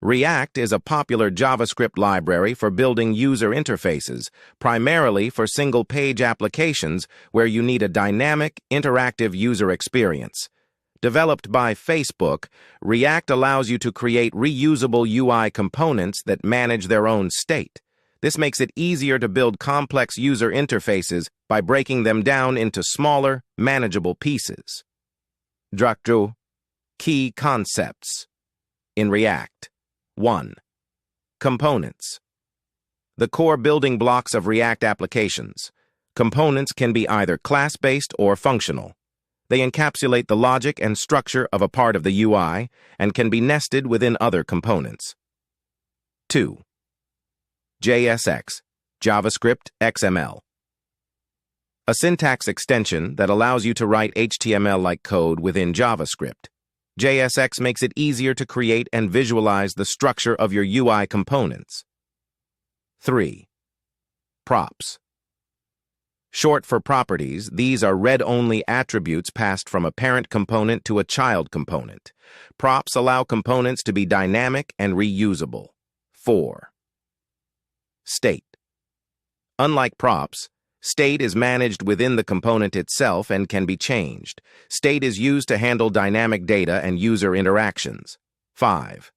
React is a popular JavaScript library for building user interfaces, primarily for single-page applications where you need a dynamic, interactive user experience. Developed by Facebook, React allows you to create reusable UI components that manage their own state. This makes it easier to build complex user interfaces by breaking them down into smaller, manageable pieces. Structure. Key concepts in React. 1. Components. The core building blocks of React applications. Components can be either class-based or functional. They encapsulate the logic and structure of a part of the UI and can be nested within other components. 2. JSX, JavaScript XML. A syntax extension that allows you to write HTML-like code within JavaScript. JSX makes it easier to create and visualize the structure of your UI components. 3. Props. Short for properties, these are read-only attributes passed from a parent component to a child component. Props allow components to be dynamic and reusable. 4. State. Unlike props, state is managed within the component itself and can be changed. State is used to handle dynamic data and user interactions. 5.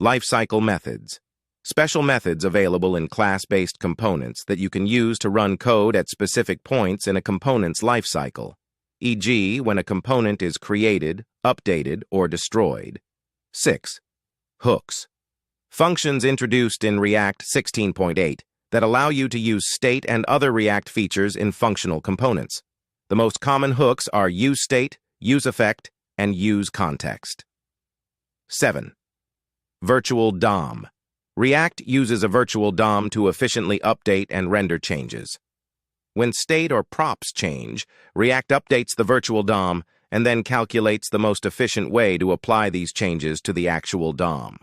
Lifecycle methods. Special methods available in class-based components that you can use to run code at specific points in a component's lifecycle, e.g., when a component is created, updated, or destroyed. 6. Hooks. Functions introduced in React 16.8 that allow you to use state and other React features in functional components. The most common hooks are useState, useEffect, and useContext. 7. Virtual DOM. React uses a virtual DOM to efficiently update and render changes. When state or props change, React updates the virtual DOM and then calculates the most efficient way to apply these changes to the actual DOM.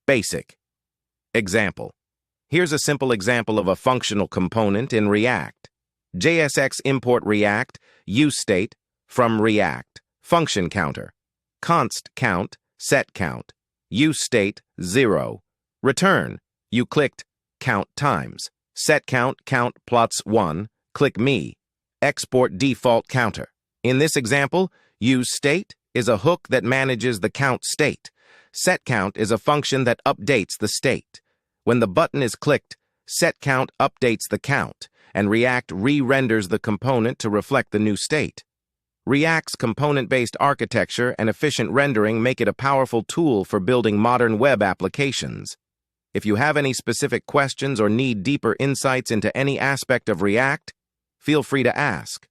Basic. Example. Here's a simple example of a functional component in React. JSX import React, useState, from React, function counter, const count, set count, useState, 0, return, you clicked, count times, set count, count plots 1, click me, export default counter. In this example, useState is a hook that manages the count state. setCount is a function that updates the state. When the button is clicked, setCount updates the count, and React re-renders the component to reflect the new state. React's component-based architecture and efficient rendering make it a powerful tool for building modern web applications. If you have any specific questions or need deeper insights into any aspect of React, feel free to ask.